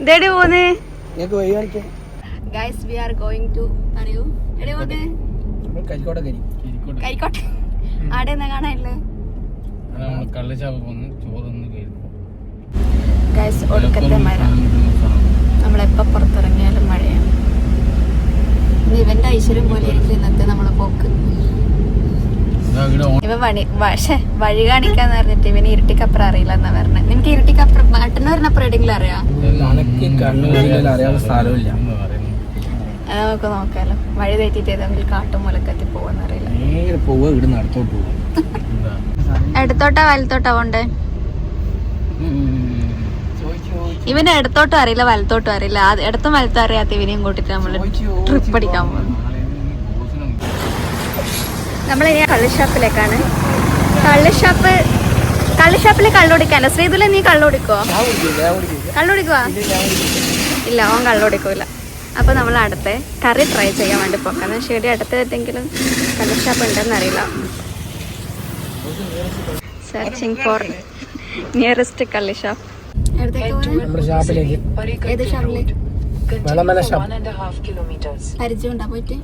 ഇതെവിടെ പോന്നേ? Guys we are going to പറയൂ. എവിടെ പോന്നേ? കരിക്കോട്ടെ. ആടെ എന്നാ കാണാനില്ലേ? ഗൈസ് ഒടുക്കത്തെ മഴ. നമ്മളെപ്പോ പുറത്തിറങ്ങിയാലും മഴയാണ്. ഇവന്റെ ഐശ്വര്യം പോലെ ഇരിക്കും ഇന്നത്തെ നമ്മളെ പോക്ക്. ഇവ വഴി കാണിക്കാന്ന് പറഞ്ഞിട്ട് ഇവന് ഇരുട്ടിക്കപ്പുറം അറിയില്ല എന്നാ പറഞ്ഞത്. നിനക്ക് ഇരുട്ടിക്കപ്പുറം നാട്ടിനപ്പുറം എവിടെയെങ്കിലും അറിയാം? നമുക്ക് നോക്കാലോ. വഴി തെറ്റിട്ട് ഏതെങ്കിലും കാട്ടും മുലക്കത്തി പോവാന്നറിയില്ല. എടുത്തോട്ടാ വലത്തോട്ടാ പോണ്ടേ? ഇവന് ഇടത്തോട്ടും അറിയില്ല വലത്തോട്ടും അറിയില്ല. ഇടത്തും വലത്തും അറിയാത്ത ഇവനെയും കൂട്ടിട്ട് നമ്മള് ട്രിപ്പ് അടിക്കാൻ പോകുന്നു. നമ്മളിനി കള്ളുഷാപ്പിലേക്കാണ്. കള്ളുഷാപ്പില് കള്ളുടിക്കാനോ? ശ്രീതുല നീ കള്ളുടിക്കുവോ? കള്ളുടിക്കുവാ? ഇല്ല, ഓൻ കള്ളുടിക്കൂല. അപ്പൊ നമ്മൾ അടുത്ത് കറി ട്രൈ ചെയ്യാൻ വേണ്ടി പോക്കാന്ന്. പക്ഷേ ഇവിടെ അടുത്ത് എന്തെങ്കിലും കള്ളുഷാപ്പ് ഉണ്ടെന്ന് അറിയില്ല. സെർച്ചിങ് ഫോർ നിയറസ്റ്റ് കള്ളുഷാപ്പ്. പരിചയമുണ്ടാ പോയിട്ട്?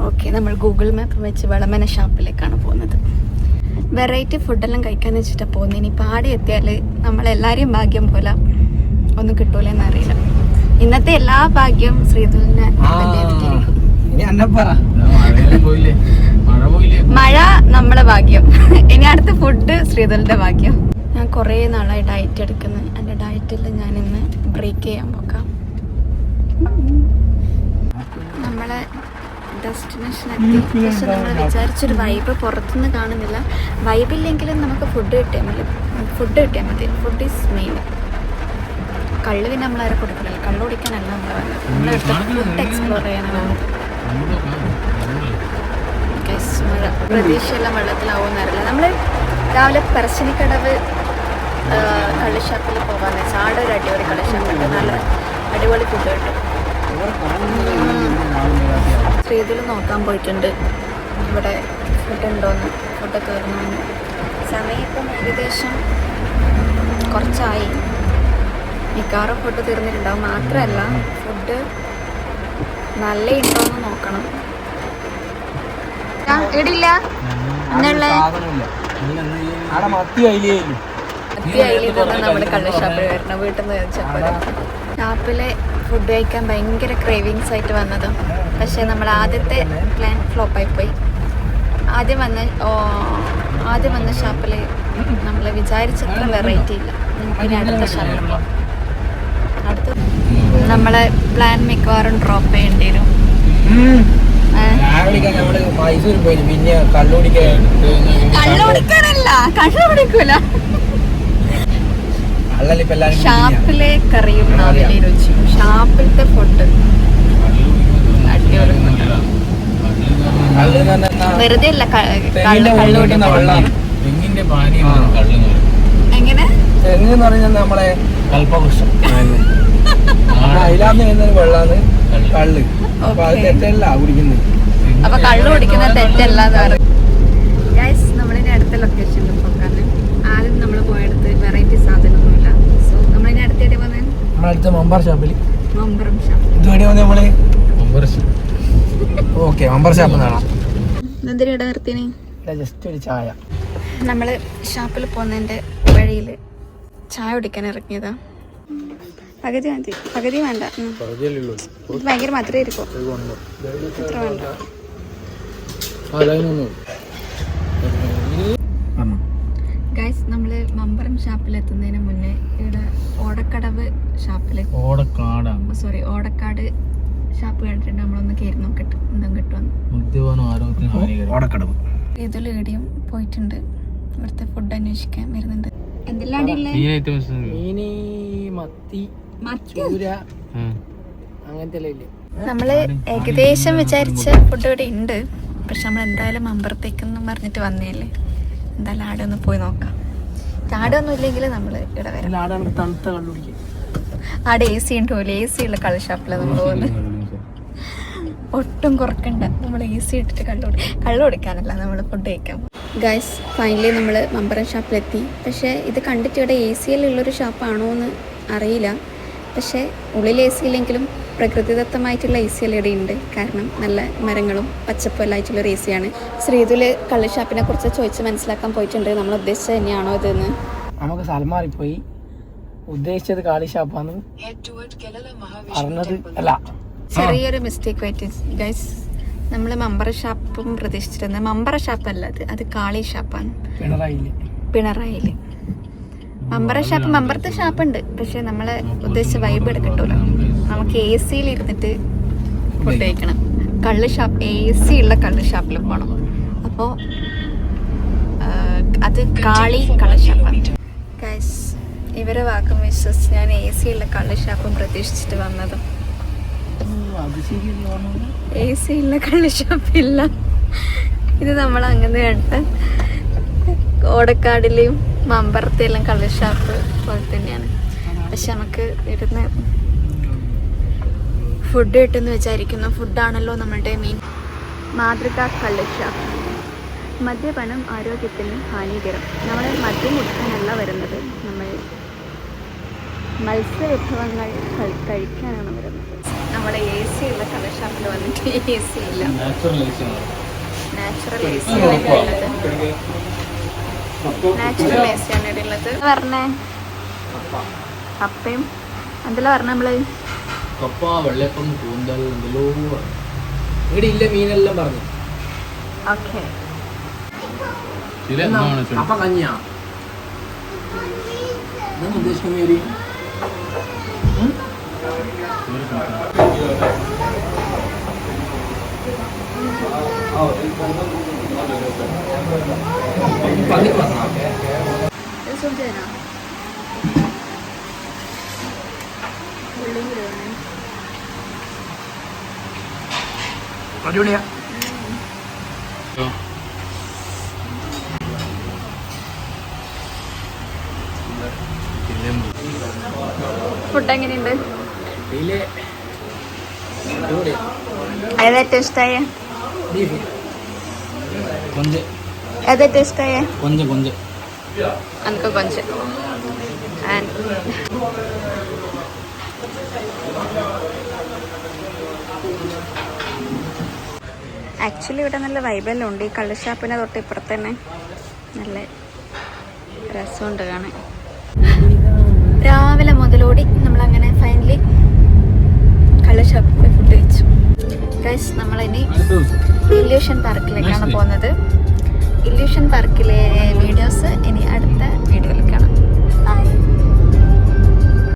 ഓക്കെ, നമ്മൾ ഗൂഗിൾ മാപ്പ് വെച്ച് വളമന ഷാപ്പിലേക്കാണ് പോകുന്നത്. വെറൈറ്റി ഫുഡെല്ലാം കഴിക്കാന്ന് വെച്ചിട്ടാ പോകുന്നത്. ഇനി പാടി എത്തിയാല് നമ്മളെല്ലാരെയും ഭാഗ്യം പോലെ ഒന്നും കിട്ടൂലെന്ന് അറിയില്ല. ഇന്നത്തെ എല്ലാ ഭാഗ്യം ശ്രീധുലിനെ. മഴ നമ്മളെ ഭാഗ്യം. ഇനി അടുത്ത ഫുഡ് ശ്രീധുലിന്റെ ഭാഗ്യം. ഞാൻ കുറേ നാളായി ഡയറ്റ് എടുക്കുന്നു. എൻ്റെ ഡയറ്റിൽ ഞാൻ ഇന്ന് ബ്രേക്ക് ചെയ്യാൻ പോക്കാം. നമ്മളെ ഡെസ്റ്റിനേഷൻ എത്തി. പക്ഷെ നമ്മൾ വിചാരിച്ചൊരു വൈബ് പുറത്തുനിന്ന് കാണുന്നില്ല. വൈബില്ലെങ്കിലും നമുക്ക് ഫുഡ് കിട്ടിയാൽ മതി. Food is main. കള്ള് പിന്നെ നമ്മളാരെ കൊടുക്കില്ല. കള്ള് കുടിക്കാനല്ല നമ്മളെ വന്നത്. നമ്മളെടുത്ത് ഫുഡ് എക്സ്പ്ലോർ ചെയ്യാനാണ് വന്നത്. മഴ പ്രതീക്ഷയെല്ലാം വെള്ളത്തിലാവുമെന്നറിയില്ല. നമ്മൾ രാവിലെ പറശ്ശിനിക്കടവ് കള്ളുഷാപ്പിൽ പോകാന്ന് വെച്ചാൽ ആടെ ഒരു അടിപൊളി കള്ളുഷാപ്പുണ്ട്. നല്ല അടിപൊളി ഫുഡ് കിട്ടും. ശ്രീതിൽ നോക്കാൻ പോയിട്ടുണ്ട് ഇവിടെ ഫുഡ് ഉണ്ടോയെന്ന്. ഫുഡൊക്കെ വരുന്നോന്ന്. സമയം ഇപ്പം ഏകദേശം കുറച്ചായി. മിക്കവാറും ഫുഡ് തീർന്നിട്ടുണ്ടാവും. മാത്രമല്ല ഫുഡ് നല്ല ഉണ്ടോയെന്ന് നോക്കണം. ഇടില്ല എന്നുള്ള നമ്മള് കള്ളുഷാപ്പിൽ വരണം. വീട്ടിൽ നിന്ന് വെച്ചപ്പോൾ ഷാപ്പിലെ ഫുഡ് കഴിക്കാൻ ഭയങ്കര ക്രേവിങ്സ് ആയിട്ട് വന്നതും. പക്ഷെ നമ്മൾ ആദ്യത്തെ പ്ലാൻ ഫ്ലോപ്പായി പോയി. ആദ്യം വന്ന ഷാപ്പിൽ നമ്മൾ വിചാരിച്ചത്ര വെറൈറ്റി ഇല്ല. നമുക്കിനി അടുത്ത ഷാപ്പിൽ പോകാം. അടുത്ത നമ്മളെ പ്ലാൻ മിക്കവാറും ഡ്രോപ്പ് ചെയ്യേണ്ടി വരും. കള്ളുടിക്കാനല്ല, കള്ളുടിക്കൂല. ഷാപ്പിലെ കറിയും നാവിലെ രുചിയും. ഷാപ്പിലത്തെ ഫുഡ് അടിപൊളി. വെറുതെ അല്ല കള്ളുടിക്കുന്ന. എങ്ങനെ നമ്മളെ കൽപ്പവൃക്ഷം വെള്ളാണ് കള്ള്. അപ്പൊ കള്ളു കുടിക്കുന്ന തെറ്റല്ല എന്ന് പറയും. ഗൈസ്, നമ്മളിനി അടുത്ത ലൊക്കേഷനിൽ പോക്കാണ്. ആദ്യം നമ്മൾ പോയെടുത്ത് വെറൈറ്റി സാധനമൊന്നുമില്ല. സോ നമ്മളിനി അടുത്തേക്ക് വന്നത് മമ്പറം ഷാപ്പ്. എന്തിനാ നിർത്തിന്? ജസ്റ്റ് ഒരു ചായ. നമ്മള് ഷാപ്പിൽ പോകുന്നതിന്റെ വഴിയില് ചായ കുടിക്കാൻ ഇറങ്ങിയതാ. പകുതി വേണ്ട. ഭയങ്കര മധുരമായിരിക്കും. എത്ര വേണ്ട? ഗൈസ്, നമ്മള് മമ്പറം ഷാപ്പിലെത്തുന്നതിന് മുന്നേ ഇവിടെ ഓടക്കാട് ഷാപ്പ് കണ്ടിട്ടുണ്ട്. നമ്മളൊന്ന് കയറി നോക്കട്ടെ എന്തും കിട്ടുമെന്ന്. ഇതിൽ എവിടെയും പോയിട്ടുണ്ട്. ഇവിടുത്തെ ഫുഡ് അന്വേഷിക്കാൻ വരുന്നുണ്ട്. എന്തെല്ലാം നമ്മള് ഏകദേശം വിചാരിച്ച ഫുഡ് ഇവിടെ ഉണ്ട്. പക്ഷെ നമ്മൾ എന്തായാലും മമ്പറത്തേക്കെന്നും പറഞ്ഞിട്ട് വന്നേല്ലേ. എന്തായാലും ആടെ ഒന്ന് പോയി നോക്കാം. ആടെ ഒന്നും ഇല്ലെങ്കിൽ നമ്മള് ഇവിടെ വരാം. ആടെ AC ഉണ്ടോല്ലേ? AC ഉള്ള കള്ളുഷാപ്പിലാണ് നമ്മൾ പോകുന്നത്. ഒട്ടും കുറക്കണ്ട. നമ്മൾ AC ഇട്ടിട്ട് കള്ളു കുടിക്കാനല്ല, നമ്മൾ ഫുഡ് കഴിക്കാൻ. ഗൈസ് ഫൈനലി നമ്മൾ മമ്പറം ഷാപ്പിലെത്തി. പക്ഷേ ഇത് കണ്ടിട്ട് ഇവിടെ എ സിയിലുള്ളൊരു ഷാപ്പാണോ എന്ന് അറിയില്ല. പക്ഷേ ഉള്ളിൽ എ സി ഇല്ലെങ്കിലും പ്രകൃതിദത്തമായിട്ടുള്ള എ സി എല്ലാം ഇവിടെ ഉണ്ട്. കാരണം നല്ല മരങ്ങളും പച്ചപ്പും എല്ലാം ആയിട്ടുള്ളൊരു എ സിയാണ്. ശ്രീതുല് കള്ള് ഷാപ്പിനെ കുറിച്ച് ചോദിച്ച് മനസ്സിലാക്കാൻ പോയിട്ടുണ്ട്. നമ്മൾ ഉദ്ദേശിച്ചത് തന്നെയാണോ ഇതെന്ന്. നമുക്ക് സൽമാറിപ്പോയി ഉദ്ദേശിച്ചത് കാളി ഷാപ്പാണ് അറിഞ്ഞത് അല്ല. ചെറിയൊരു മിസ്റ്റേക്ക് പറ്റി ഗൈസ്. നമ്മൾ മമ്പറ ഷാപ്പും പ്രതീക്ഷിച്ചിരുന്നത് മമ്പറ ഷാപ്പല്ല, അത് കാളി ഷാപ്പാണ്. പിണറായില് മമ്പറ ഷാപ്പ്, മമ്പറത്തെ ഷാപ്പുണ്ട്. പക്ഷെ നമ്മളെ ഉദ്ദേശിച്ച വൈബ് എടുക്കട്ടൂല. നമുക്ക് എ സിയിൽ ഇരുന്നിട്ട് ഫുഡ് കഴിക്കണം. കള്ള് ഷാപ്പ്, എ സി ഉള്ള കള്ള് ഷാപ്പിൽ പോകണം. അപ്പോൾ അത് കാളി കള്ള് ഷാപ്പാണ് ഗൈസ്. ഇവരെ വാക്കും വിശ്വസിച്ച് ഞാൻ എ സി ഉള്ള കള്ള് ഷാപ്പും പ്രതീക്ഷിച്ചിട്ട് വന്നതും. എ സി ഉള്ള കള്ള് ഷാപ്പില്ല. ഇത് നമ്മൾ അങ്ങനെ കണ്ട് ഓടക്കാടിലെയും മമ്പറത്തെല്ലാം കള്ള് ഷാപ്പ് പോലെ തന്നെയാണ്. പക്ഷെ നമുക്ക് ഇരുന്ന് ഫുഡ് കിട്ടുമെന്ന് വിചാരിക്കുന്നു. ഫുഡാണല്ലോ നമ്മളുടെ മെയിൻ. മാതൃക കള്ള് ഷാപ്പ്. മദ്യപാനം ആരോഗ്യത്തിന് ഹാനികരം. നമ്മൾ മദ്യം കുടിക്കാനല്ല വരുന്നത്, നമ്മൾ മത്സ്യവിഭവങ്ങൾ കഴിക്കാനാണ് വരുന്നത്. നമ്മുടെ എ സി ഉള്ള കള്ള് ഷാപ്പിൽ വന്നിട്ട് എ സി ഇല്ല, നാച്ചുറൽ എ സി ആണ് ഉള്ളത്. നാച്ചുറൽ എ സി ആണ് ഇവിടെ ഉള്ളത്. പറഞ്ഞേ കപ്പയും എന്തെല്ലാം പറഞ്ഞ നമ്മള് കപ്പ, വെള്ളപ്പം, കൂന്തൽ എന്തെല്ലോ ഇവിടെ ഇല്ല. മീനെല്ലാം പറഞ്ഞു. ഓക്കെ അപ്പൊ കഞ്ഞിയാ ഉദ്ദേശിക്കുന്ന അടിപൊളിയാ. ഫുഡ് എങ്ങനെയുണ്ട്? ഏതാ ഇഷ്ടായ? ഏതാ ഇഷ്ടായ? എനിക്ക് കൊഞ്ച്. ആക്ച്വലി ഇവിടെ നല്ല വൈബെല്ലാം ഉണ്ട്. ഈ കള്ള് ഷാപ്പിനെ തൊട്ട് ഇപ്പുറത്ത് തന്നെ നല്ല രസമുണ്ട് കാണാൻ. രാവിലെ മുതലോടി നമ്മളങ്ങനെ ഫൈനലി കള്ള് ഷാപ്പിൽ പോയി ഫുഡ് കഴിച്ചു. ഗൈസ് നമ്മളിനി ഇല്യൂഷൻ പാർക്കിലേക്കാണ് പോകുന്നത്. ഇല്യൂഷൻ പാർക്കിലെ വീഡിയോസ് ഇനി അടുത്ത വീഡിയോയിൽ കാണാം.